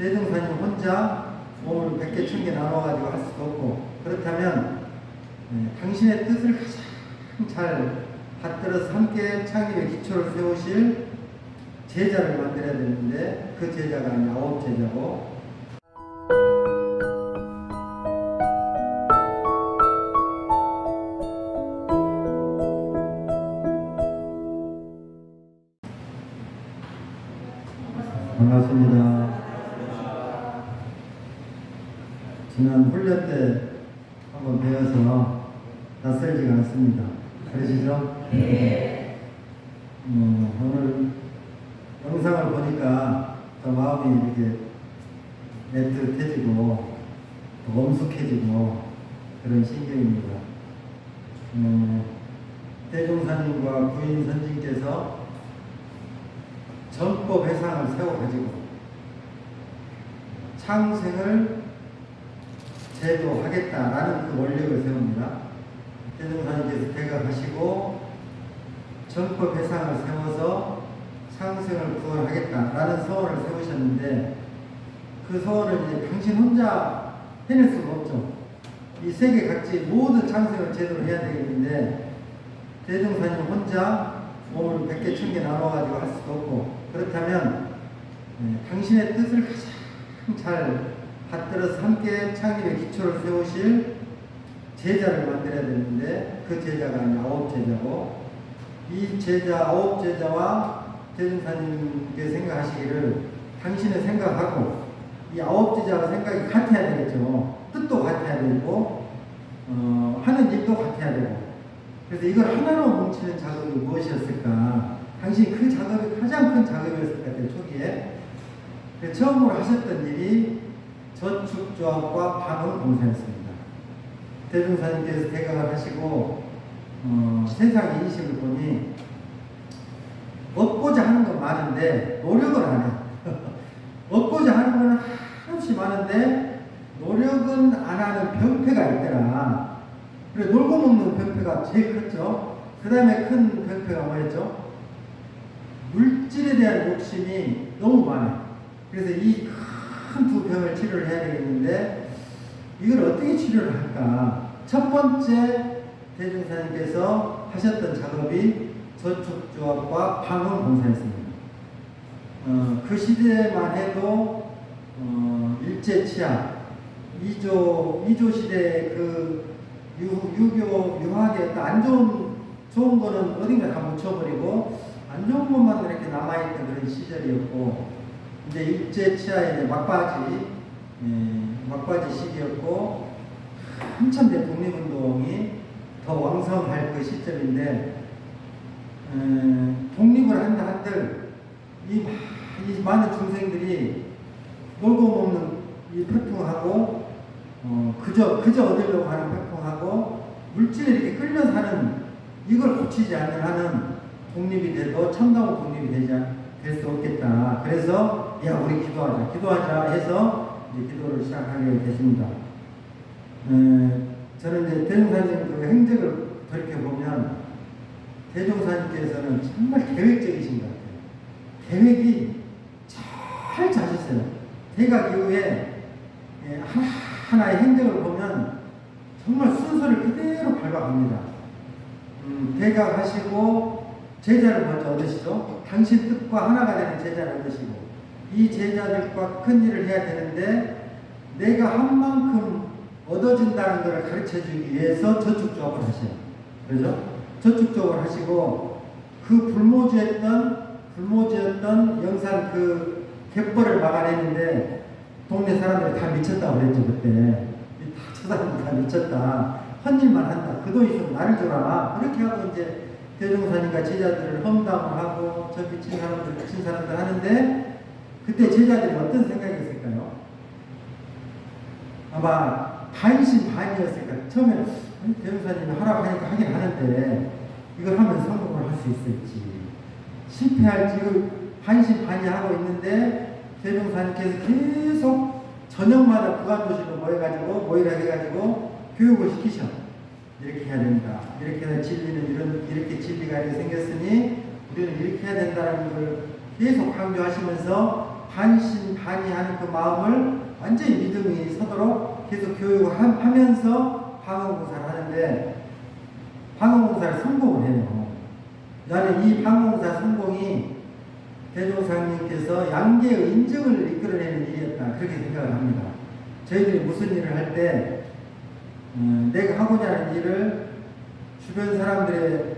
대종사님 혼자 몸을 100개, 1000개 나눠가지고 할 수도 없고, 그렇다면 당신의 뜻을 가장 잘 받들어서 함께 창립의 기초를 세우실 제자를 만들어야 되는데, 그 제자가 아니 아홉 제자고, 반갑습니다. 지난 훈련 때 한번 배워서 낯설지가 않습니다. 그러시죠? 네. 오늘 영상을 보니까 저 마음이 이렇게 애틋해지고 또 엄숙해지고 그런心境입니다. 대종사님과 부인 선진께서 전법 회상을 세워가지고 창생을 제도하겠다라는 그 원력을 세웁니다. 대종사님께서 대각하시고 전법 회상을 세워서 창생을 구원하겠다라는 소원을 세우셨는데, 그 소원을 이제 당신 혼자 해낼 수가 없죠. 이 세계 각지 모든 창생을 제대로 해야 되겠는데, 대종사님 혼자 몸을 100개, 1000개 나눠가지고 할 수도 없고, 그렇다면 당신의 뜻을 가장 잘 받들어서 함께 창립의 기초를 세우실 제자를 만들어야 되는데, 그 제자가 아니 아홉 제자고, 이 제자 아홉 제자와 대종사님께 생각하시기를 당신은 생각하고 이 아홉 제자가 생각이 같아야 되겠죠. 뜻도 같아야 되고 하는 일도 같아야 되고, 그래서 이걸 하나로 뭉치는 작업이 무엇이었을까? 당시 그 작업이 가장 큰 작업이었을 것 같아요, 초기에. 처음으로 하셨던 일이 저축조합과 방언봉사였습니다. 대종사님께서 대각을 하시고 세상 인식을 보니 얻고자 하는 건 많은데 노력을 안 해요. 얻고자 하는 건 한없이 많은데 노력은 안 하는 병폐가 있더라. 그래, 놀고 먹는 병폐가 제일 컸죠. 그 다음에 큰 병폐가 뭐였죠? 물질에 대한 욕심이 너무 많아요. 그래서 이 큰 두 병을 치료를 해야 되겠는데, 이걸 어떻게 치료를 할까? 첫 번째 대종사님께서 하셨던 작업이 저축조합과 방언봉사였습니다. 그 시대만 해도 일제치하, 2조 시대의 그 유교, 유학의 안 좋은 거는 어딘가 다 묻혀버리고 안 좋은 것만 이렇게 남아있던 그런 시절이었고, 이제 일제치하의 막바지 시기였고, 한참 된 독립운동이 더 왕성할 그 시점인데, 독립을 한다 한들 이 많은 중생들이 놀고 먹는 이 패풍하고 그저 얻으려고 하는 패풍하고 물질에 이렇게 끌려 사는, 이걸 고치지 않는 한은 독립이 돼도 참다운 독립이 될 수 없겠다. 그래서 야, 우리 기도하자 해서 이제 기도를 시작하게 됐습니다. 저는 이제 대종사님 그 행적을 돌이켜보면 대종사님께서는 정말 계획적이신 것 같아요. 계획이 잘 짜셨어요. 대각 이후에 하나의 행적을 보면 정말 순서를 그대로 밟아갑니다. 대각하시고 제자를 먼저 얻으시죠. 당신 뜻과 하나가 되는 제자를 얻으시고, 이 제자들과 큰 일을 해야 되는데 내가 한 만큼 얻어진다는 것을 가르쳐주기 위해서 저축조합을 하셔요. 그죠? 저축조합을 하시고, 그 불모지였던 영산 그 갯벌을 막아내는데 동네 사람들이 다 미쳤다고 그랬죠. 그때 저 사람들 다 미쳤다, 헛일만 한다, 그 돈 있으면 나를 줘라, 그렇게 하고 이제 대종사님과 제자들을 험담하고 저 미친 사람들 하는데, 그때 제자들이 어떤 생각이었을까요? 아마 반신반의였을 거예요. 처음에는 대종사님이 하라고 하긴 하는데 이걸 하면 성공을 할 수 있을지 실패할지, 이걸 반신반의하고 있는데 대종사님께서 계속 저녁마다 부관도시로 모이라 해가지고 교육을 시키셔. 이렇게 해야 된다. 이렇게 해서 진리는 이렇게 진리가 이렇게 생겼으니 우리는 이렇게 해야 된다는 걸 계속 강조하시면서 반신 반의하는 그 마음을 완전히 믿음이 서도록 계속 교육을 하면서 방언봉사를 하는데, 방언봉사를 성공을 해요. 나는 이 방언봉사 성공이 대종사님께서 양계의 인증을 이끌어내는 일이었다, 그렇게 생각을 합니다. 저희들이 무슨 일을 할 때 내가 하고자 하는 일을 주변 사람들의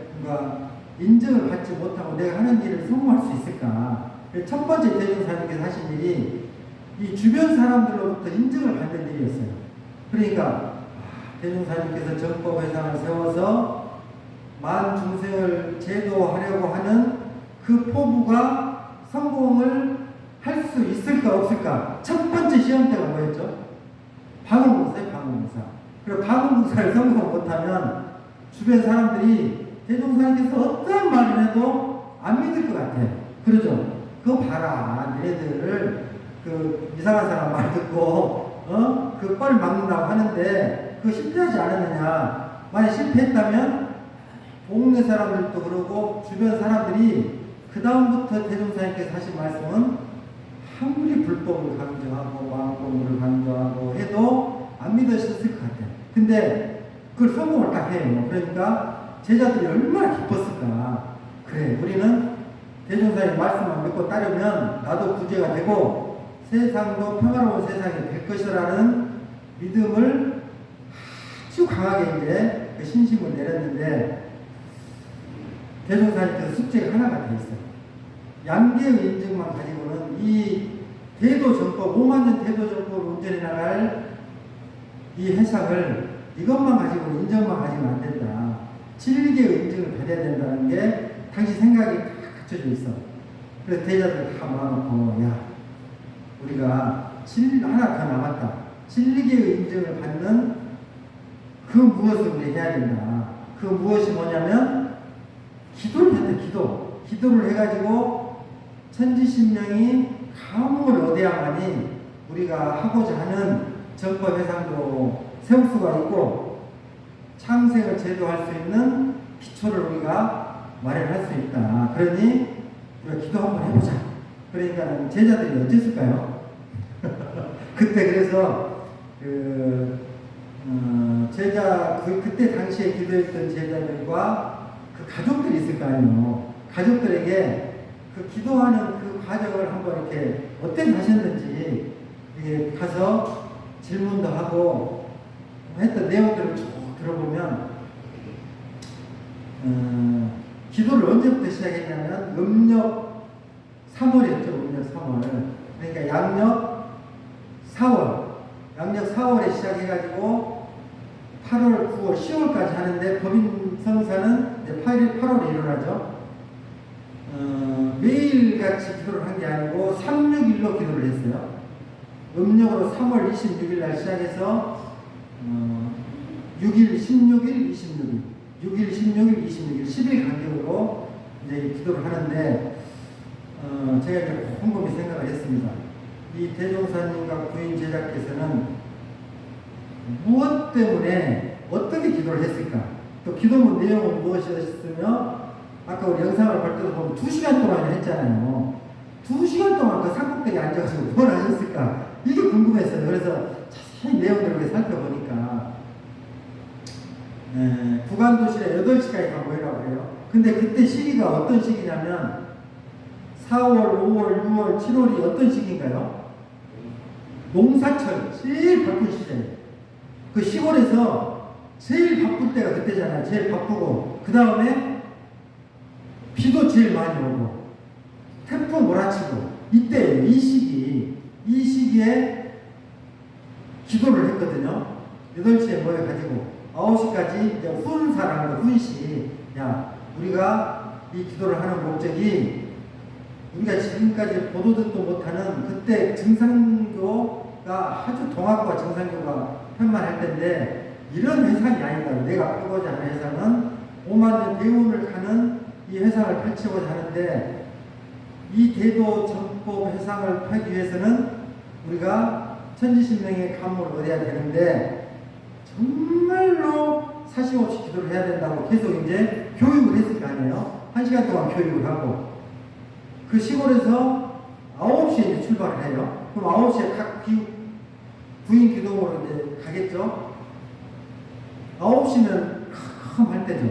인정을 받지 못하고 내가 하는 일을 성공할 수 있을까? 첫 번째 대종사님께서 하신 일이 이 주변 사람들로부터 인정을 받는 일이었어요. 그러니까 대종사님께서 정법회상을 세워서 만 중생을 제도하려고 하는 그 포부가 성공을 할 수 있을까 없을까? 첫 번째 시험대가 뭐였죠? 방언봉사예요, 방언봉사. 그리고 방언봉사를 성공 못하면 주변 사람들이 대종사님께서 어떤 말을 해도 안 믿을 것 같아요. 그러죠? 그거 봐라, 너희들을 그 이상한 사람 말 듣고 그 뻘 막는다고 하는데 그거 실패하지 않았느냐. 만약 실패했다면 동네 사람들도 그러고 주변 사람들이 그 다음부터 대종사님께서 하신 말씀은 아무리 불법을 강조하고 마음공부를 강조하고 해도 안 믿으셨을 것 같아요. 근데 그걸 성공을 딱 해요. 그러니까 제자들이 얼마나 기뻤을까. 그래, 우리는 대종사님 말씀만 믿고 따르면 나도 구제가 되고 세상도 평화로운 세상이 될 것이라는 믿음을 아주 강하게 이제 그 신심을 내렸는데, 대종사님께서 숙제가 하나가 돼 있어요. 양계의 인증만 가지고는 이 대도정법, 5만년 대도정법을 운전해 나갈 이 해상을 이것만 가지고 인정만 가지고는 안 된다. 진리계의 인증을 받아야 된다는 게 당시 생각이 다 갖춰져 있어. 그래서 대자들 다 모아놓고, 야, 우리가 하나 더 남았다. 진리계의 인증을 받는 그 무엇을 우리 해야 된다. 그 무엇이 뭐냐면 기도를 했다. 기도를 해가지고 천지신명이 감흥을 얻어야만이 우리가 하고자 하는 정법회상도 세울 수가 있고 창생을 제도할 수 있는 기초를 우리가 마련할 수 있다. 그러니 우리가 기도 한번 해보자. 그러니까 제자들이 어땠을까요? 그때 그래서 그때 당시에 기도했던 제자들과 그 가족들이 있을 거 아니에요. 가족들에게 그 기도하는 그 과정을 한번 이렇게 어떻게 하셨는지 가서 질문도 하고 했던 내용들을 쭉 들어보면 기도를 언제부터 시작했냐면 음력 3월이었죠. 음력 3월. 그러니까 양력 4월에 시작해가지고 8월, 9월, 10월까지 하는데 법인 성사는 이제 8월에 일어나죠. 매일같이 기도를 한 게 아니고 3, 6일로 기도를 했어요. 음력으로 3월 26일 날 시작해서 6일, 16일, 26일, 6일, 16일, 26일, 10일 간격으로 이제 기도를 하는데 제가 이제 곰곰이 생각을 했습니다. 이 대종사님과 부인 제자께서는 무엇 때문에 어떻게 기도를 했을까? 또 기도문 내용은 무엇이었으며 아까 우리 영상을 볼 때도 보면 2시간 동안 했잖아요. 2시간 동안 그 산꼭대기에 앉아가지고 뭘 하셨을까? 이게 궁금했어요. 그래서 자세히 내용들을 살펴보니까 부관도실에 8시까지 다 모이라고 해요. 근데 그때 시기가 어떤 시기냐면 4월, 5월, 6월, 7월이 어떤 시기인가요? 농사철 제일 바쁜 시절이에요. 그 시골에서 제일 바쁠 때가 그때잖아요. 제일 바쁘고 그 다음에 비도 제일 많이 오고 태풍 몰아치고 이때예요. 이 시기에 기도를 했거든요. 8시에 모여가지고 9시까지 이제 훈사라는 거, 훈시. 야, 우리가 이 기도를 하는 목적이 우리가 지금까지 보도 듣도 못하는 그때 증상교가 아주 동학과 증상교가 편만할 텐데 이런 회상이 아니다. 내가 펴고자 하는 회상은 5만년 대운을 가는 이 회상을 펼치고자 하는데 이 대도 정법 회상을 펴기 위해서는 우리가 천지신명의 감목을 얻어야 되는데 정말로 사심 없이 기도를 해야 된다고 계속 이제 교육을 했을 거 아니에요. 1시간 동안 교육을 하고 그 시골에서 9시에 이제 출발을 해요. 그럼 9시에 각 부인 기동으로 이제 가겠죠? 9시면 컴할 때죠.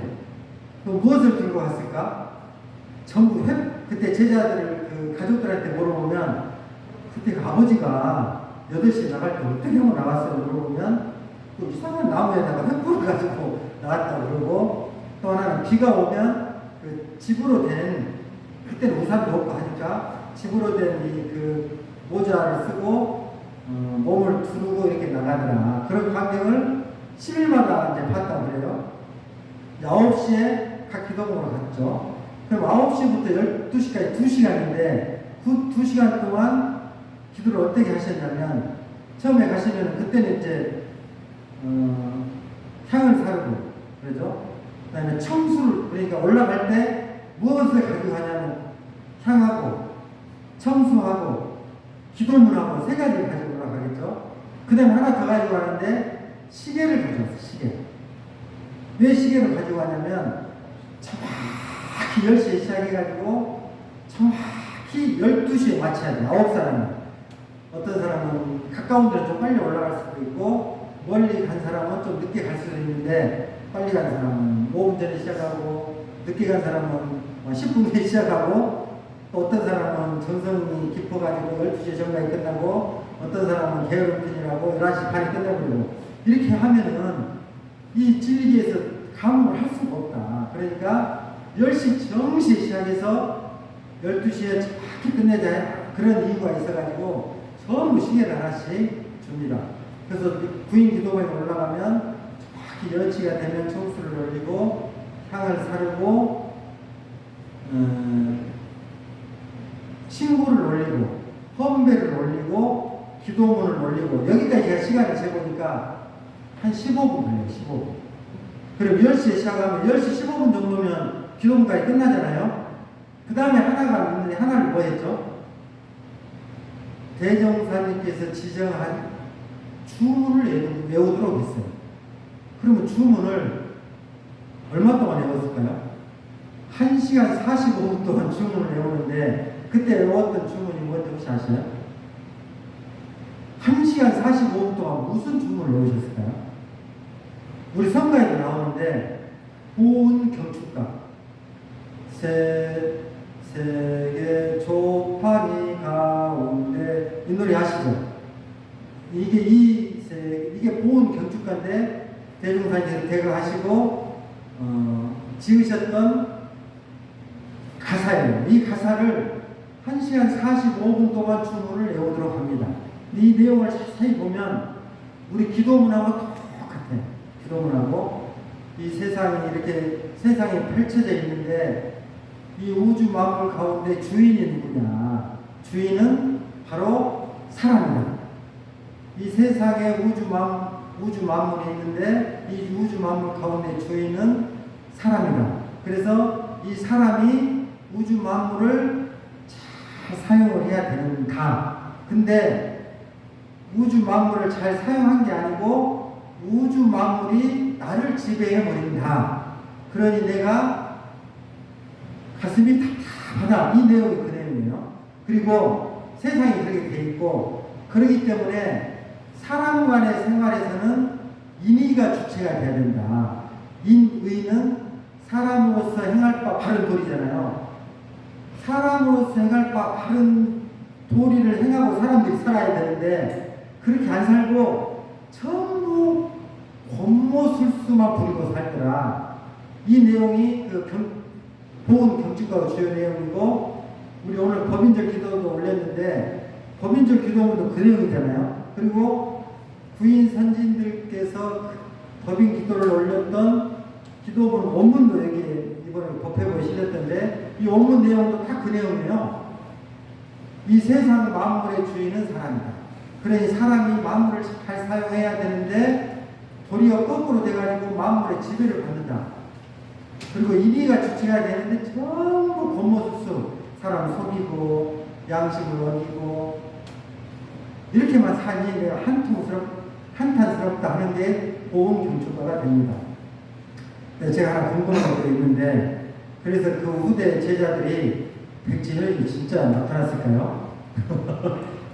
그럼 무엇을 들고 갔을까? 전부 그때 제자들 그 가족들한테 물어보면 그때 그 아버지가 8시에 나갈 때 어떻게 하고 나갔어요? 물어보면 또 이상한 나무에다가 횃불을 가지고 나갔다고 그러고, 또 하나는 비가 오면 그 집으로 된, 그때는 우산도 없고 하니까 집으로 된 이 그 모자를 쓰고 몸을 두르고 이렇게 나가더라. 그런 광경을 10일마다 이제 봤다고 그래요. 9시에 각 기도봉으로 갔죠. 그럼 9시부터 12시까지 2시간인데 그 2시간 동안 기도를 어떻게 하셨냐면, 처음에 가시면 그때는 이제 향을 사르고 그러죠. 그 다음에 청수를, 그러니까 올라갈 때 무엇을 가지고 가냐면 향하고 청수하고 기도문하고 3가지를 가지고 올라가겠죠. 그 다음에 하나 더 가지고 가는데 시계를 가져왔어요. 시계. 왜 시계를 가지고 가냐면 정확히 10시에 시작해가지고 정확히 12시에 마쳐야 돼요. 9사람은. 어떤 사람은 가까운 데는 좀 빨리 올라갈 수도 있고 멀리 간 사람은 좀 늦게 갈 수도 있는데, 빨리 간 사람은 5분 전에 시작하고 늦게 간 사람은 10분 뒤에 시작하고, 또 어떤 사람은 정성이 깊어가지고 12시에 정각이 끝나고, 어떤 사람은 게으른 편이라고 11시 반에 끝나버리고, 이렇게 하면은 이 진리기에서 감흥을 할 수가 없다. 그러니까 10시 정시에 시작해서 12시에 정확히 끝내자, 그런 이유가 있어가지고 전부 시계를 하나씩 줍니다. 그래서 부인 기도방에 올라가면 정확히 10시가 되면 청수를 올리고 향을 사르고 신고를 올리고 헌배를 올리고 기도문을 올리고, 여기까지 제가 시간을 재보니까 한 15분 걸려요. 15분. 그럼 10시에 시작하면 10시 15분 정도면 기도문까지 끝나잖아요. 그 다음에 하나가 있는데, 하나를 뭐 했죠? 대종사님께서 지정한 주문을 외우도록 했어요. 그러면 주문을 얼마 동안 외웠을까요? 1시간 45분 동안 주문을 외우는데, 그때 외웠던 주문이 뭔지 혹시 아세요? 1시간 45분 동안 무슨 주문을 외우셨을까요? 우리 성가에도 나오는데, 보은 경축가, 세계 조파니 가운데, 이 노래 아시죠? 이게 보은 경축가인데, 대종사님께서 대가하시고 지으셨던 가사예요. 이 가사를 1시간 45분 동안 주문을 외우도록 합니다. 이 내용을 자세히 보면 우리 기도문하고 똑같아요. 기도문하고 이 세상이 이렇게 세상이 펼쳐져 있는데, 이 우주 만물 가운데 주인이 누구냐? 주인은 바로 사람이다. 이 세상에 우주 만물이 있는데 이 우주 만물 가운데 주인은 사람이다. 그래서 이 사람이 우주 만물을 잘 사용을 해야 되는가? 근데 우주 만물을 잘 사용한 게 아니고 우주 만물이 나를 지배해 버린다. 그러니 내가 가슴이 답답하다. 이 내용이 그 내용이에요. 그리고 세상이 그렇게 돼 있고, 그렇기 때문에 사람 간의 생활에서는 인의가 주체가 돼야 된다. 인의는 사람으로서 행할 바 바른 도리잖아요. 사람으로서 행할 바 바른 도리를 행하고 사람들이 살아야 되는데, 그렇게 안 살고 전부 곤모술수만 부리고 살더라. 이 내용이 보은 경축가가 주요 내용이고, 우리 오늘 법인절 기도도 올렸는데 법인절 기도문도 그 내용이잖아요. 그리고 부인 선진들께서 법인 기도를 올렸던 기도문 원문도 여기 이번에 법회부에 실렸던데, 이 원문 내용도 다 그 내용이에요. 이 세상 만물의 주인은 사람이다. 그러니 사람이 만물을 잘 사용해야 되는데 도리어 거꾸로 돼가지고 만물의 지배를 받는다. 그리고 인의가 주체가 되는데 전부 겉모습수, 사람 속이고 양심을 어기고 이렇게만 사니 내가 한탄스럽다 하는 게 보은 경축가가 됩니다. 제가 하나 궁금한 것도 있는데, 그래서 그 후대 제자들이 백지혈이 진짜 나타났을까요?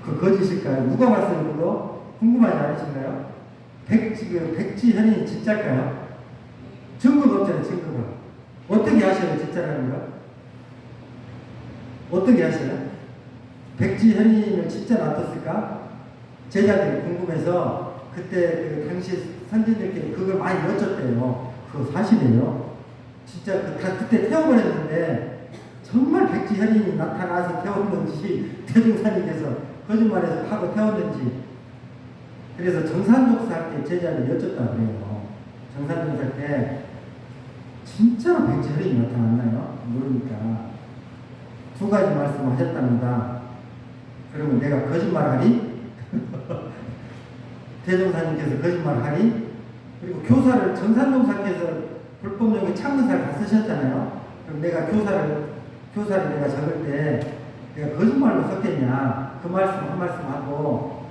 그 그 거짓일까요? 누가 봤어요, 그거? 궁금하지 않으신가요? 백지현이 진짜일까요? 증거가 없잖아요, 증거가. 어떻게 하셔요, 진짜라는 거? 어떻게 하셔요? 백지현이를 진짜 놔뒀을까? 제자들이 궁금해서 그때 그 당시 선진들끼리 그걸 많이 여쭸대요. 그거 사실이에요. 진짜 그때 태워버렸는데 정말 백지현이 나타나서 태웠는지 대종사님께서 거짓말해서 하고 태웠는지. 그래서 정산독사 때 제자를 여쭸다 그래요. 정산독사 때 진짜로 백지현이 나타났나요? 모르니까 두 가지 말씀을 하셨답니다. 그러면 내가 거짓말하니? 대종사님께서 거짓말하니? 그리고 교사를 정산동사께서 불법용의 창문사를 다 쓰셨잖아요. 그럼 내가 교사를 내가 적을 때 내가 거짓말로 썼겠냐? 그 말씀 한 말씀 하고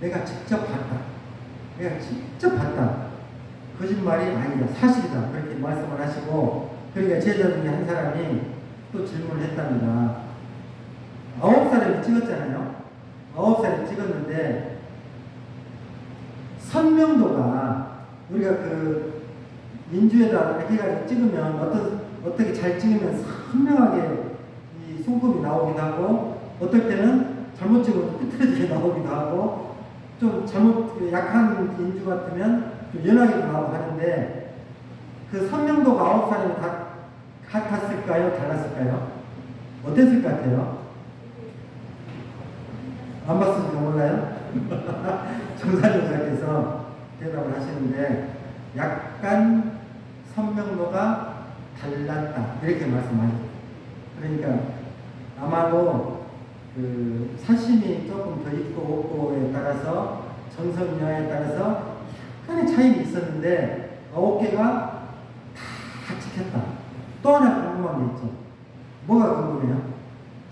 내가 직접 봤다. 내가 직접 봤다. 거짓말이 아니다. 사실이다. 그렇게 말씀을 하시고, 그러니까 제자 중에 한 사람이 또 질문을 했답니다. 9살에 찍었잖아요. 9살에 찍었는데 선명도가 우리가 그 인주에다 이렇게 해가지고 찍으면 어떻게 잘 찍으면 선명하게 이 손금이 나오기도 하고, 어떨 때는 잘못 찍으면 삐뚤어지게 나오기도 하고, 좀 약한 인주 같으면 좀 연하게도 나오고 하는데, 그 선명도가 9살이면 다 같았을까요? 달랐을까요? 어땠을 것 같아요? 안 봤으니까 몰라요? 정사님께서 대답을 하시는데 약간 선명도가 달랐다 이렇게 말씀하셨어요. 그러니까 아마도 그 사심이 조금 더 있고 없고에 따라서 정성여하에 따라서 약간의 차이가 있었는데 9개가 다 찍혔다. 또 하나 궁금한 게 있죠. 뭐가 궁금해요?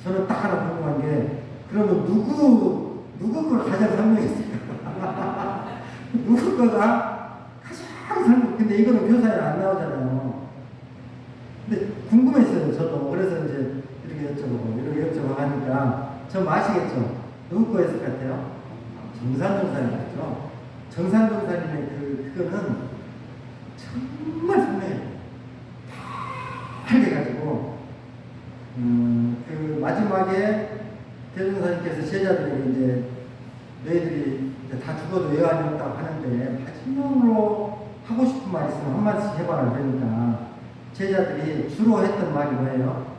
저는 딱 하나 궁금한 게, 그러면 누구 걸 가장 선명했을까? 누구 거가 가장 선명? 근데 이거는 교사에 안 나오잖아요. 근데 궁금했어요, 저도. 그래서 이제 이렇게 여쭤보고 하니까 좀 아시겠죠? 누구 거였을 것 같아요? 정산동사님이죠. 정산동사님의 그거는 정말 선명해요. 하게 가지고 그 마지막에 대종사님께서 제자들에게 이제 너희들이 이제 다 죽어도 여한이 없다고 하는데 마지막으로 하고 싶은 말 있으면 한 말씩 해봐라 그러니까 제자들이 주로 했던 말이 뭐예요?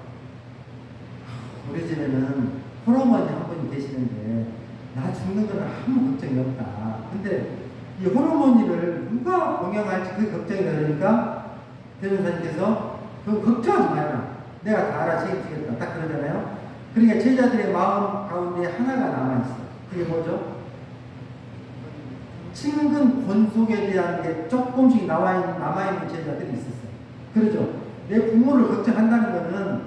우리 집에는 홀어머니 한 분이 계시는데 나 죽는 거는 아무 걱정이 없다. 근데 이 홀어머니를 누가 공양할지 그게 걱정이 되니까 대종사님께서 그거 걱정하지 말라. 내가 다 알아 책임지겠다. 딱 그러잖아요. 그러니까 제자들의 마음 가운데 하나가 남아있어. 그게 뭐죠? 친근 권속에 대한 게 조금씩 남아있는 제자들이 있었어요. 그러죠? 내 부모를 걱정한다는 거는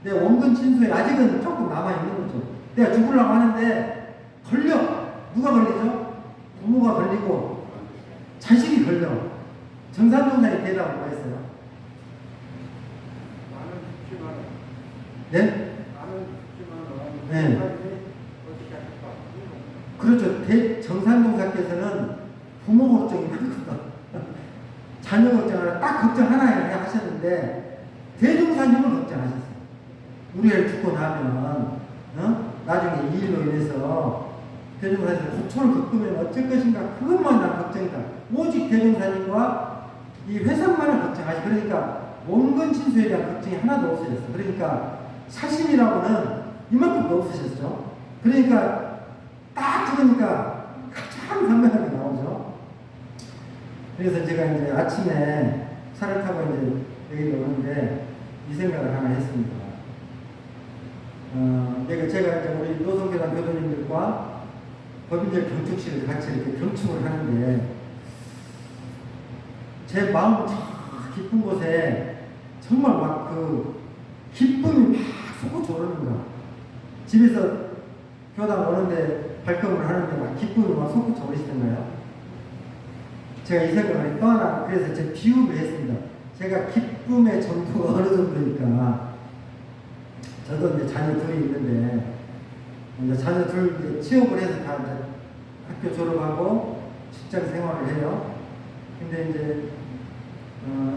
내 원근 친소에 아직은 조금 남아있는 거죠. 내가 죽으려고 하는데 걸려. 누가 걸리죠? 부모가 걸리고 자식이 걸려. 정산동사의 대답은 뭐였어요? 네? 네. 그렇죠. 정산동사께서는 부모 걱정이 많거든. 자녀 걱정을 딱 걱정 하나에 하셨는데 대종사님을 걱정하셨어요. 우리 애를 죽고 나면 나중에 이 일로 인해서 대종사님 고초를 겪으면 어쩔 것인가 그것만 난 걱정이다. 오직 대종사님과 이 회상만을 걱정하시. 그러니까 원근 친수에 대한 걱정이 하나도 없으셨어. 그러니까 사심이라고는 이만큼도 없으셨죠. 그러니까 딱 찍으니까 가장 선명하게 나오죠. 그래서 제가 이제 아침에 차를 타고 이제 여기 오는데 이 생각을 하나 했습니다. 제가 이제 우리 노성교단 교도님들과 법인절 경축식을 같이 이렇게 경축을 하는데 제 마음 깊은 곳에 정말 막 그 기쁨이 막 솟구쳐 오르는 거야. 집에서 교당 오는데 발걸음을 하는데 막 기쁨이 막 솟구쳐 오르시는 거예요. 제가 이 생각을 또 하나, 그래서 제 비유를 했습니다. 제가 기쁨의 정도가 어느 정도니까, 저도 이제 자녀 둘이 있는데, 이제 자녀들 이제 취업을 해서 다 이제 학교 졸업하고 직장 생활을 해요. 근데 이제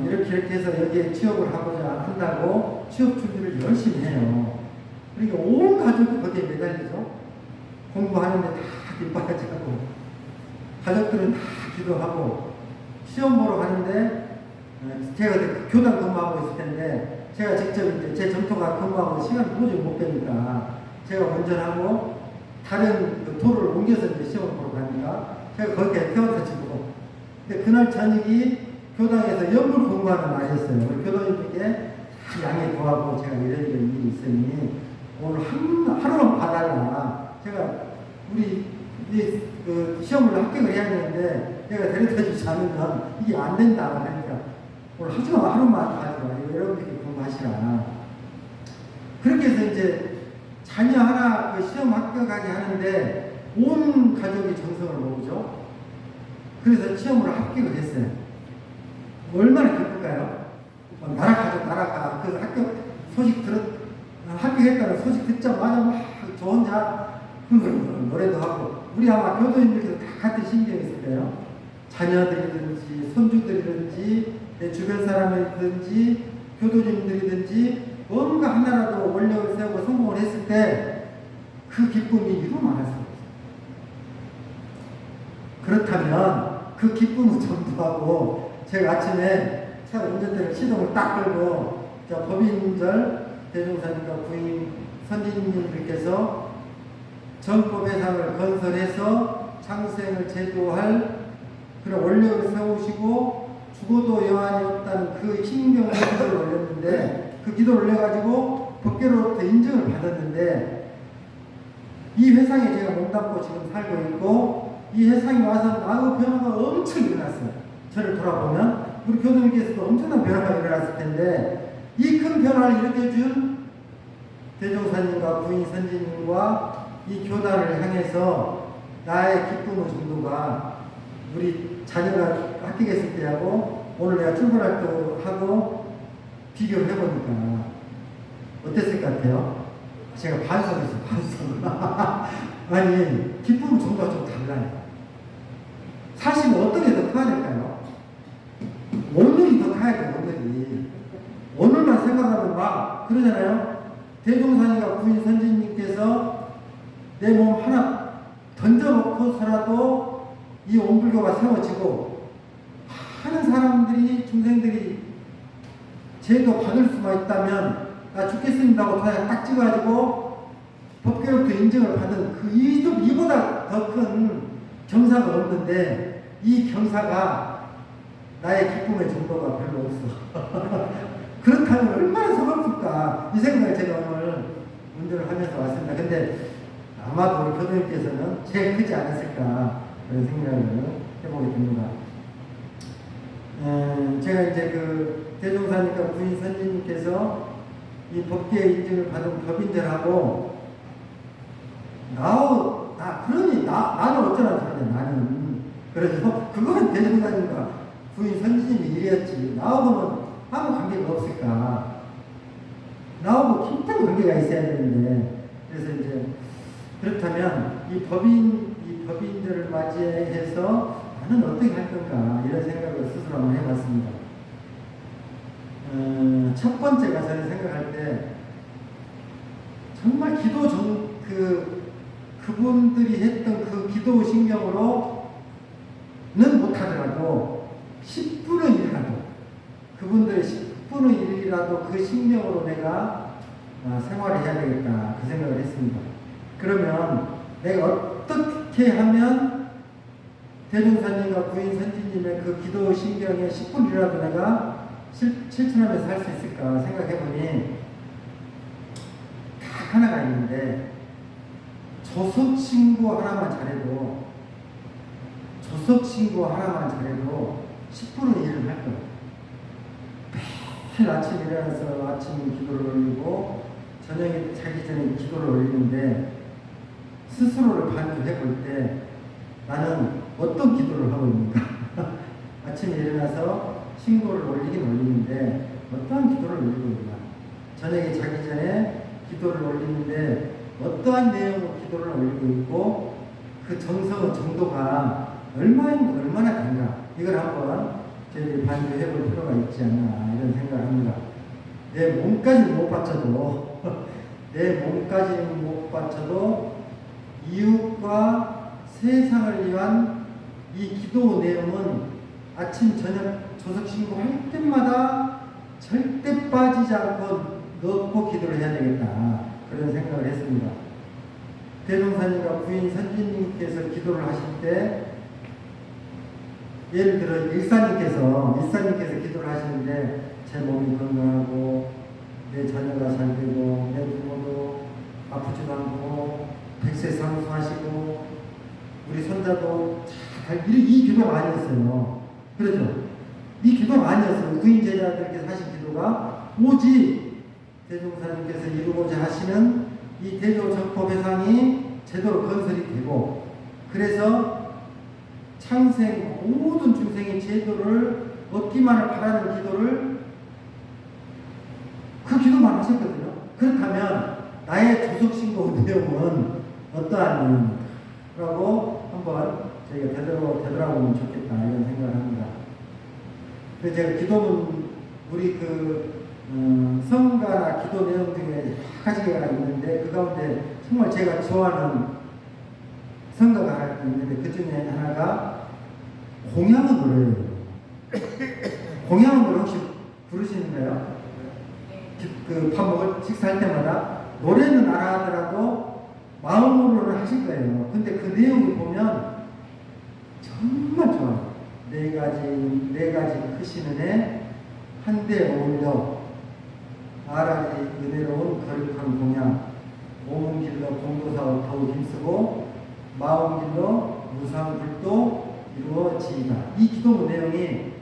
이렇게 해서 여기에 취업을 하고자 한다고 취업 준비를 열심히 해요. 그러니까 온 가족이 거기에 매달리죠. 공부하는데 다 뒷바라지하고 가족들은 다 기도하고 시험 보러 가는데 제가 교단 근무하고 있을 텐데 제가 직접 이제 제 점토가 근무하고 시간을 도저히 못 빼니까 제가 운전하고 다른 그 도로를 옮겨서 이제 시험을 보러 가니까 제가 거기에 태워다 주고 근데 그날 저녁이 교당에서 연불 공부하는 날이었어요. 우리 교도님께 다 양해 구하고 제가 이런 일이 있으니 오늘 하루만 봐달라. 제가 우리 그 시험을 합격을 해야 되는데 내가 데려다 주지 않으면 이게 안 된다. 그러니까 오늘 하지마 하루만 가지마. 여러분들이 공부하시라. 그렇게 해서 이제 자녀 하나 그 시험 합격하게 하는데 온 가족이 정성을 모으죠. 그래서 시험으로 합격을 했어요. 얼마나 기쁠까요? 나라 가족 나라가 그 합격 소식 합격했다는 소식 듣자마자 막 저 혼자 노래도 하고 우리 아마 교도님들께서 다 같은 심경이 있을 거예요. 자녀들이든지 손주들이든지 내 주변 사람이든지 교도님들이든지 뭔가 하나라도 원력을 세우고 성공을 했을 때 그 기쁨이 이루 말할 수 없어요. 그렇다면 그 기쁨을 전도하고 제가 아침에 차 운전대를 시동을 딱 걸고 법인절 대종사님과 부인 선진님들께서 정법회상을 건설해서 창생을 제도할 그런 원력을 세우시고 죽어도 여한이 없다는 그 신경을 기도를 올렸는데 그 기도를 올려가지고 법계로부터 인정을 받았는데 이 회상에 제가 몸담고 지금 살고 있고 이 회상이 와서 나의 변화가 엄청 일어났어요. 저를 돌아보면 우리 교수님께서도 엄청난 변화가 일어났을 텐데 이 큰 변화를 일으켜준 대종사님과 부인 선진님과 이 교단을 향해서 나의 기쁨의 정도가 우리 자녀가 합격했을 때하고 오늘 내가 출근할 때하고 비교를 해보니까 어땠을 것 같아요? 제가 반성했어요. 반성. 아니 기쁨의 정도가 좀 달라요. 사실 어떤 게 더 커야 될까요? 오늘이 더 커야 돼요. 오늘이. 오늘만 생각하면 막 그러잖아요. 대종사님과 부인 선진님께서 내 몸 하나 던져놓고서라도 이 온불교가 세워지고 많은 사람들이 중생들이 제도 받을 수가 있다면 나 죽겠습니다 하고 딱 찍어가지고 법계로부터 인정을 받은 그 이보다 더 큰 경사가 없는데 이 경사가 나의 기쁨의 정도가 별로 없어. 그렇다면 얼마나 서글플까 이 생각을 제가 오늘 운전을 하면서 왔습니다. 근데 아마도 우리 교도님께서는 제일 크지 않았을까 그런 생각을 해보게 됩니다. 제가 이제 그 대종사님과 부인 선진님께서 이 법계 인증을 받은 법인들하고 나는 어쩌나 저러냐 나는 그래서 그건 대종사님과 부인 선진님이 일이었지 나하고는 아무 관계가 없을까 나하고 깊은 관계가 있어야 되는데 그래서 이제 그렇다면 이 법인들을 맞이해서 나는 어떻게 할 건가 이런 생각을 스스로 한번 해봤습니다. 첫 번째가 저는 생각할 때 정말 그분들이 했던 그 기도 신경으로는 못하더라도 10분의 1이라도 그분들의 10분의 1이라도 그 신경으로 내가 생활을 해야 되겠다 그 생각을 했습니다. 그러면 내가 어떻게 하면 대종사님과 부인 선진님의 그 기도 신경에 10분 1이라도 내가 실천하면서 할 수 있을까 생각해보니 딱 하나가 있는데 조석신고 하나만 잘해도 10분의 1을 할 거예요. 매일 아침 일어나서 아침 기도를 올리고 저녁에 자기 전에 기도를 올리는데 스스로를 반주해 볼 때 나는 어떤 기도를 하고 있는가? 아침에 일어나서 신고를 올리는데 어떠한 기도를 올리고 있나? 저녁에 자기 전에 기도를 올리는데 어떠한 내용으로 기도를 올리고 있고 그 정성의 정도가 얼마나 된가 이걸 한번 저희들이 반주해 볼 필요가 있지 않나 이런 생각을 합니다. 내 몸까지 못 바쳐도 내 몸까지는 못 바쳐도 이웃과 세상을 위한 이 기도 내용은 아침 저녁 조석 신고할 때마다 절대 빠지지 않고 넣고 기도를 해야 되겠다 그런 생각을 했습니다. 대종사님과 부인 선진님께서 기도를 하실 때 예를 들어 일사님께서 기도를 하시는데 제 몸이 건강하고 내 자녀가 잘 되고 내 부모도 아프지도 않고 백세 상수하시고 우리 손자도 잘 이 기도가 아니었어요. 그렇죠? 이 기도가 아니었어요. 구인 제자들께서 하신 기도가 오직 대종사님께서 이루고자 하시는 이 대조정법회상이 제대로 건설이 되고 그래서 창생 모든 중생의 제도를 얻기만을 바라는 기도를 그 기도만 하셨거든요. 그렇다면 나의 조석신고 내용은 어떠한 내용이라고 한번 저희가 되돌아보면 좋겠다 이런 생각을 합니다. 그래서 제가 기도문 우리 성가나 기도 내용 중에 여러 가지가 있는데 그 가운데 정말 제가 좋아하는 성가가 하나 있는데 그 중에 하나가 공양은 노래예요. 공양은 노래 혹시 부르시는가요? 밥 먹을 식사할 때마다 노래는 안 하더라도 마음으로는 하실 거예요. 근데 그 내용을 보면 정말 좋아요. 네 가지 크신 은혜 한데 어울려 아라지 은혜로운 거룩한 공양 몸은 길러 공도사와 더욱 힘쓰고 마음 길러 무상불도 이루어지이다. 이 기도문 내용이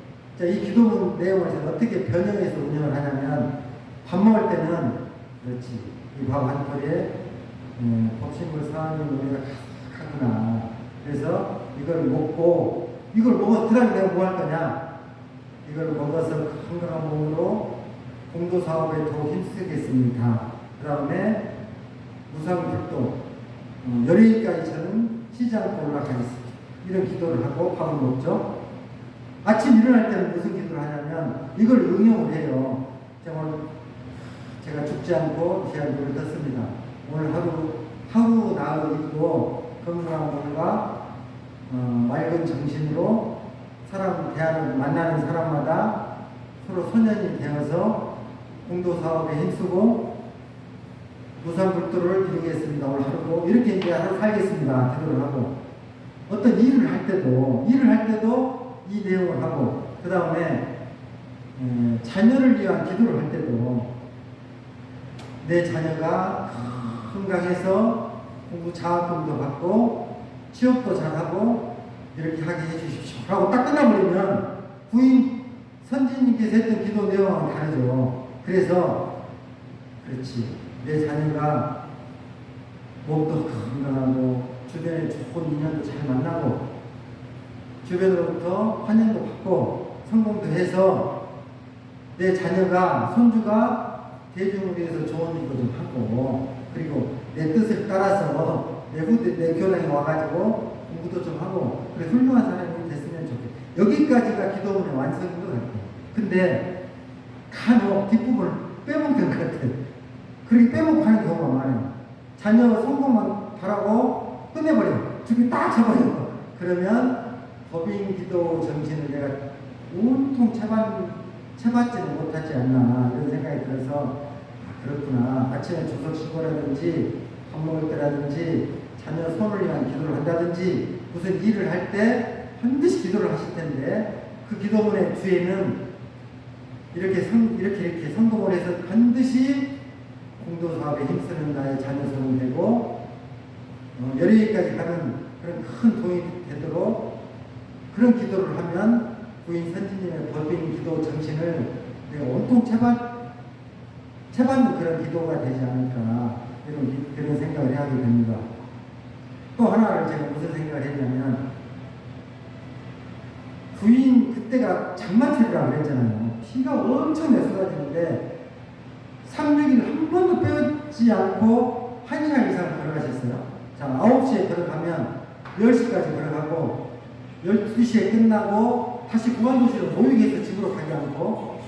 이 기도문 내용을 어떻게 변형해서 운영을 하냐면 밥 먹을 때는 그렇지 이 밥 한 톨에 법신물 사하는 노래가 가득하구나. 그래서 이걸 먹고 이걸 먹어서 그 다음에 내가 뭐 할 거냐 이걸 먹어서 건강한 몸으로 공도사업에 더 힘쓰겠습니다. 그 다음에 무상불도 열흘까지 저는 쉬지 않고 올라가겠습니다. 이런 기도를 하고 밥을 먹죠. 아침 일어날 때는 무슨 기도를 하냐면 이걸 응용을 해요. 제가 죽지 않고 귀한 물을 떴습니다. 오늘 하루 나으리고 건강한 몸과 맑은 정신으로 만나는 사람마다 서로 소년이 되어서 공도사업에 힘쓰고 무상불도를 이루겠습니다. 오늘 하루도 이렇게 이제 하루 살겠습니다. 기도를 하고 어떤 일을 할 때도 이 내용을 하고 그 다음에 자녀를 위한 기도를 할 때도 내 자녀가 건강해서 공부 장학금도 받고 취업도 잘하고 이렇게 하게 해주십시오 라고 딱 끝나버리면 부인 선지님께서 했던 기도 내용하고는 다르죠. 그래서 그렇지 내 자녀가 몸도 건강하고 주변에 좋은 인연도 잘 만나고 주변으로부터 환영도 받고 성공도 해서 내 자녀가 손주가 대중을 위해서 좋은 일도 좀 하고 그리고 내 뜻을 따라서 내 교당에 와가지고 공부도 좀 하고 그래 훌륭한 사람이 됐으면 좋겠다. 여기까지가 기도문의 완성인 것 같아요. 근데 간혹 뒷부분을 빼먹는 것 같아요. 그렇게 빼먹고 하는 경우가 많아요. 자녀 성공만 바라고 끝내버려요. 죽이 딱 쳐버려요. 그러면 법인 기도 정신을 내가 온통 채받지는 못하지 않나 이런 생각이 들어서 그렇구나. 아침에 조석 신고라든지 밥 먹을 때라든지 자녀 손을 위한 기도를 한다든지 무슨 일을 할 때 반드시 기도를 하실 텐데 그 기도문의 뒤에는 이렇게 성공을 해서 반드시 공도사업에 힘쓰는 나의 자녀 손이 되고 열의까지 가는 그런 큰 도움이 되도록 그런 기도를 하면 부인 선지님의 법인 기도 정신을 내가 온통 채받는 그런 기도가 되지 않을까 그런 생각을 하게 됩니다. 또 하나를 제가 무슨 생각을 했냐면 부인 그때가 장마철이라고 그랬잖아요. 비가 엄청나게 쏟아지는데 3, 6일 한 번도 빼지 않고 1시간 이상 걸어가셨어요. 자, 9시에 들어가면 10시까지 들어가고 12시에 끝나고 다시 구간도시로 모이게 해서 집으로 가지 않고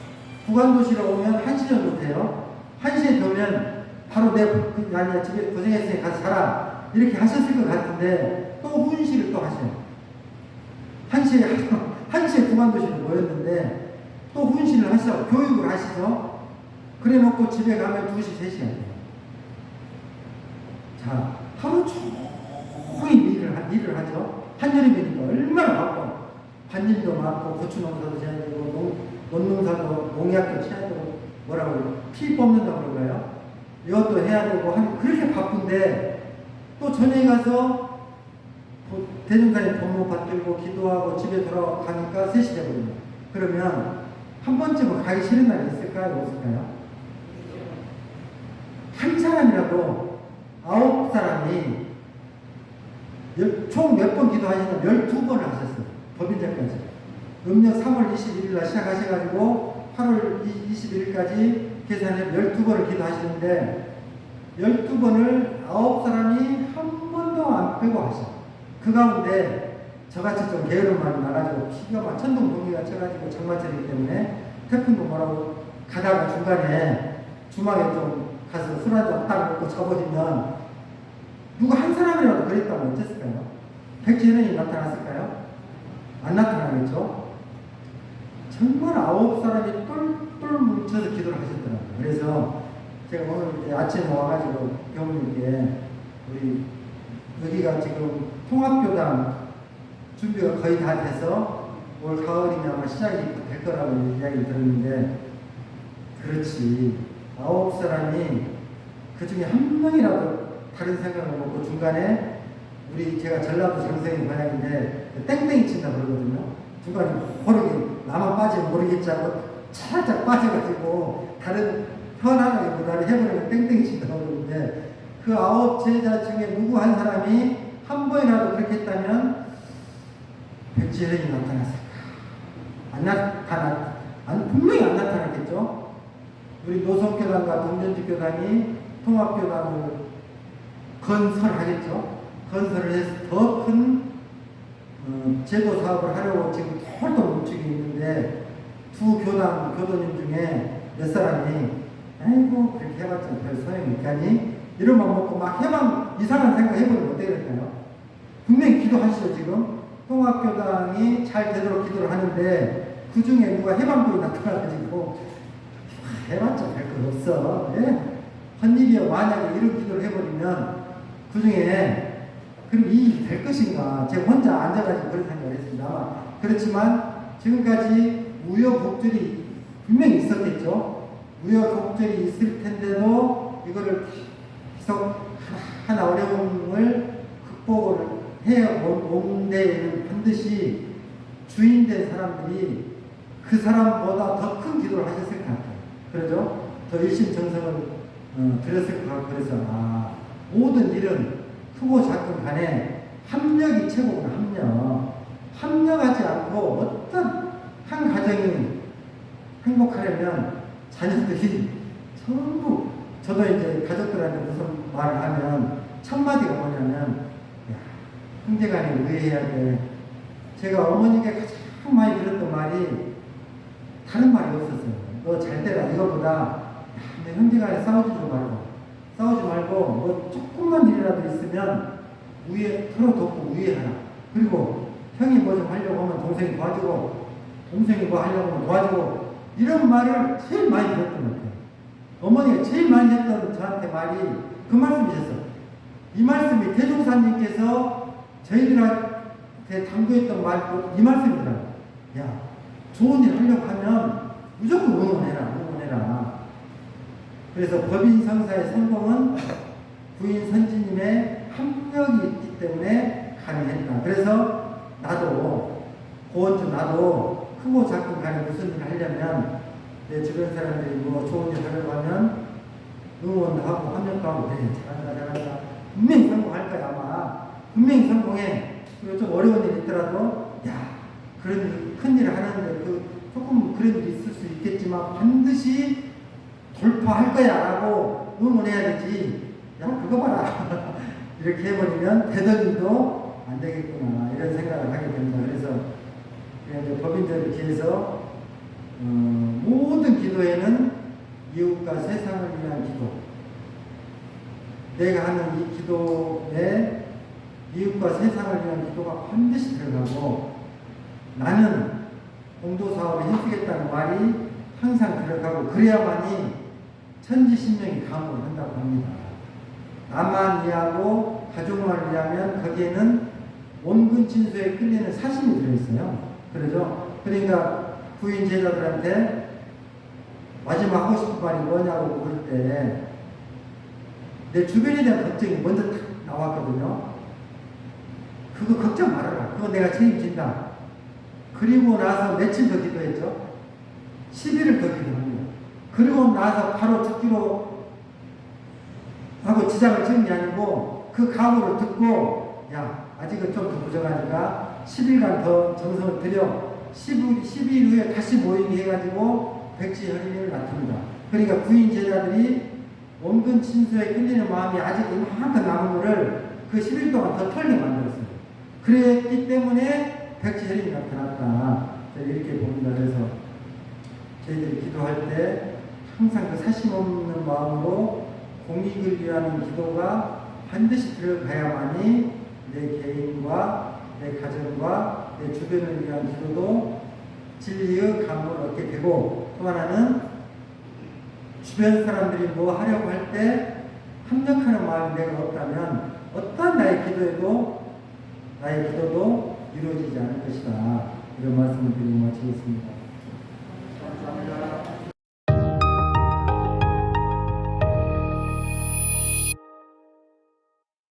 구간도시로 오면 1시 정도 돼요. 1시에 되면 바로 아니야 집에 고생했으니 가서 자라 이렇게 하셨을 것 같은데 또 훈시를 또 하셔요. 1시에 구간도시로 모였는데 또 훈시를 하시죠. 교육을 하시죠. 그래 놓고 집에 가면 2시, 3시가 돼요. 자, 하루 종일 일을 하죠. 한여름이니까 얼마나 바빠. 밭일도 많고, 고추 농사도 해야 되고, 논농사도 농약도 쳐야 되고, 뭐라고, 피 뽑는다고 그러나요? 이것도 해야 되고, 그렇게 바쁜데, 또 저녁에 가서, 대중간에 법문 받들고, 기도하고, 집에 돌아가니까 3시 되거든요. 그러면, 한 번쯤은 가기 싫은 날이 있을까요? 없을까요? 한 사람이라도 9사람이 총 몇 번 기도하시냐면 12번을 하셨어요. 법인제까지. 음력 3월 21일 날 시작하셔가지고 8월 21일까지 계산해 12번을 기도하시는데 12번을 9사람이 한 번도 안 빼고 하셔. 그 가운데 저같이 좀 게으른 말이 나가지고 피가 막 천둥번개가 쳐가지고 장마철이기 때문에 태풍도 뭐라고 가다가 중간에 주막에 좀 가서 술 한잔 딱 먹고 자버리면 누가 한 사람이라도 그랬다면 어땠을까요? 백지현이 나타났을까요? 안 나타나겠죠? 정말 9사람이 똘똘 뭉쳐서 기도를 하셨더라고요. 그래서 제가 오늘 아침에 와가지고 교무님께 우리 여기가 지금 통합교당 준비가 거의 다 돼서 올 가을이면 아마 시작이 될 거라고 이야기를 들었는데 그렇지 9사람이 그 중에 한 명이라도 다른 생각을 먹고 중간에 제가 전라도 장성이 고향인데 땡땡이 친다 그러거든요. 중간에 모르게 나만 빠지면 모르겠지 하고 살짝 빠져가지고 다른 편안하게보다는 해버리면 땡땡이 친다고 그러는데 그 9 제자 중에 누구 한 사람이 한 번이라도 그렇게 했다면 백지현이 나타났을까? 분명히 안 나타났겠죠. 우리 노성교단과 동전지교단이 통합교단을 건설하겠죠. 건설을 해서 더 큰 제도 사업을 하려고 지금 털도 뭉치고 있는데 두 교도님 중에 몇 사람이 아이고 그렇게 해봤자 별 소용이 있다니 이런 맘 먹고 막 해방 이상한 생각 해보면 어떻게 될까요? 분명히 기도하시죠. 지금 통합교단이 잘 되도록 기도를 하는데 그 중에 누가 해방군이 나타나가지고 해봤자 별 것 없어. 예? 헛일이여 만약에 이런 기도를 해버리면 그 중에 그럼 이 일이 될 것인가? 제가 혼자 앉아가지고 그런 생각을 했습니다. 그렇지만 지금까지 우여곡절이 분명히 있었겠죠. 우여곡절이 있을 텐데도 이거를 계속 하나 어려움을 극복을 해온 데에는 반드시 주인된 사람들이 그 사람보다 더 큰 기도를 하셨을 것 같아요. 그러죠? 더 일심정성을 드렸을 것 같고 그래서 모든 일은 크고 작은 간에 합력이 최고구나. 합력하지 않고 어떤 한 가정이 행복하려면 자녀들이 전부 저도 이제 가족들한테 무슨 말을 하면 첫 마디가 뭐냐면 형제간에 우애해야 돼. 제가 어머니께 가장 많이 들었던 말이 다른 말이 없었어요. 너 잘 되라 이거보다 내 형제간에 싸우지 말고 뭐 조금만 일이라도 있으면 서로 돕고 우애하라. 그리고 형이 뭐 좀 하려고 하면 동생이 도와주고 동생이 뭐 하려고 하면 도와주고 이런 말을 제일 많이 들었던 것 같아요. 어머니가 제일 많이 했던 저한테 말이 그 말씀이셨어요. 이 말씀이 대종사님께서 저희들한테 당부했던 말도 이 말씀이더라고요. 야, 좋은 일 하려고 하면 무조건 응원해라. 그래서 법인 성사의 성공은 부인 선지님의 합력이 있기 때문에 가능했다. 그래서 나도 크고 작은 간에 무슨 일을 하려면 내 주변 사람들이 뭐 좋은 일 하려고 하면 응원도 하고 합력도 하고 잘한다. 분명히 성공할 거야 아마. 분명히 성공해. 그리고 좀 어려운 일이 있더라도 그런 큰 일을 하는데 조금 그런 일이 있을 수 있겠지만 반드시 돌파할 거야 라고 응원해야 되지. 그거 봐라. 이렇게 해버리면 되돌림도 안 되겠구나 이런 생각을 하게 됩니다. 그래서 이제 법인들을 기해서 모든 기도에는 이웃과 세상을 위한 기도, 내가 하는 이 기도에 이웃과 세상을 위한 기도가 반드시 들어가고, 나는 공도사업에 힘쓰겠다는 말이 항상 들어가고, 그래야만이 천지신명이 감옥을 한다고 합니다. 나만 위하고 가족만 위하면 거기에는 온근친소에 끌리는 사심이 들어있어요. 그러죠? 그러니까 부인 제자들한테 마지막 하고 싶은 말이 뭐냐고 물을 때 내 주변에 대한 걱정이 먼저 탁 나왔거든요. 그거 걱정 말아라. 그거 내가 책임진다. 그리고 나서 며칠 더 기도했죠. 10일을 더 기도합니다. 그리고 나서 바로 죽기로 하고 지장을 지은 게 아니고, 그 각오를 듣고, 야, 아직은 좀 더 부족하니까 10일간 더 정성을 들여 12일 후에 다시 모이게 해가지고 백지혈인을 나눕니다. 그러니까 부인 제자들이 원근 친소에 끌리는 마음이 아직 이만큼 남은 거를 그 10일 동안 더 털게 만들었어요. 그랬기 때문에 백지혈인이 나타났다. 이렇게 봅니다. 그래서 저희들이 기도할 때 항상 그 사심 없는 마음으로 공익을 위한 기도가 반드시 들어가야만이 내 개인과 내 가정과 내 주변을 위한 기도도 진리의 감을 얻게 되고, 또 하나는 주변 사람들이 뭐 하려고 할 때 합력하는 마음이 내가 없다면 어떠한 나의 기도도 이루어지지 않을 것이다. 이런 말씀을 드리고 마치겠습니다.